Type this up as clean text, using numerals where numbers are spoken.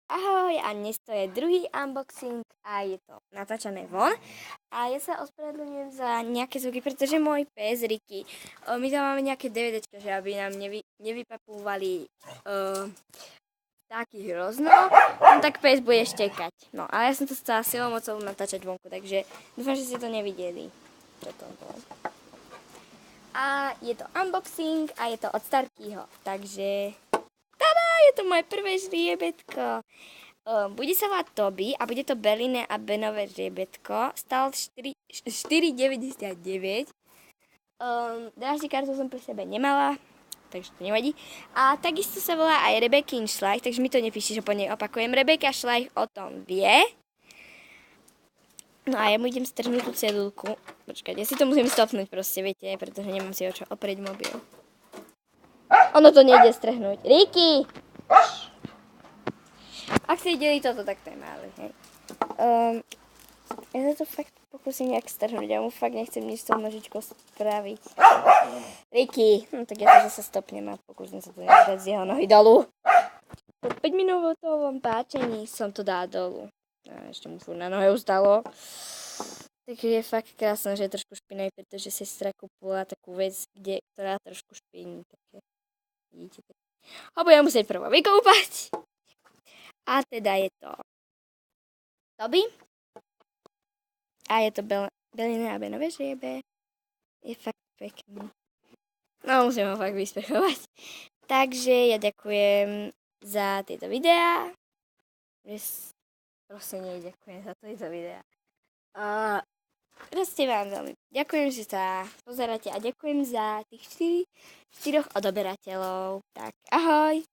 Ahoj, a dnes to je druhý unboxing a je to natáčané von. A ja sa ospravedlňujem za nejaké zvuky, pretože môj pes Ricky, my tam máme nejaké DVDčka, že aby nám nevypapúvali taký hrozno, no tak pes bude štekať. No, ale ja som to chcela silou mocou natáčať vonku, takže dúfam, že ste to nevideli. Toto bolo. A je to unboxing a je to od Starkeyho, takže je to moje prvé žriebetko. Bude sa volať Toby a bude to Beline a Benové žriebetko. Stal 4,99. Dráždi kartu som pri sebe nemala, takže to nevadí. A takisto sa volá aj Rebekin Schleich, takže mi to nepíše, že po nej opakujem. Rebeka Schleich o tom vie. No a ja mu idem strhnúť tú cedulku. Počkajte, ja si to musím stopnúť proste, viete, pretože nemám si o čo oprieť mobil. Ono to nejde strhnúť. Ricky! Ak ste videli toto, tak to je malé, hej. Ja sa to fakt pokúsim nejak strhnúť, ja mu fakt nechcem nič s tou nožičkou spraviť. Ricky! No tak ja to zase stopnem a pokúsim sa to nejak dať z jeho nohy dolu. Po 5 minútovom páčení som to dala dolu. A ešte mu furt na nohe ustalo. Takže je fakt krásne, že je trošku špinavý, pretože sestra kúpila takú vec, ktorá trošku špiní. Také, vidíte? Ho budem musieť prvo vykúpať. A teda je to Toby. A je to Beline a Benové žriebe. Je fakt pekný. No, musím ho fakt vyspechovať. Takže ja ďakujem za tieto videá. Proste neďakujem za tieto videá. Proste vám veľmi ďakujem, že sa pozeráte a ďakujem za tých 4 odoberateľov. Tak ahoj!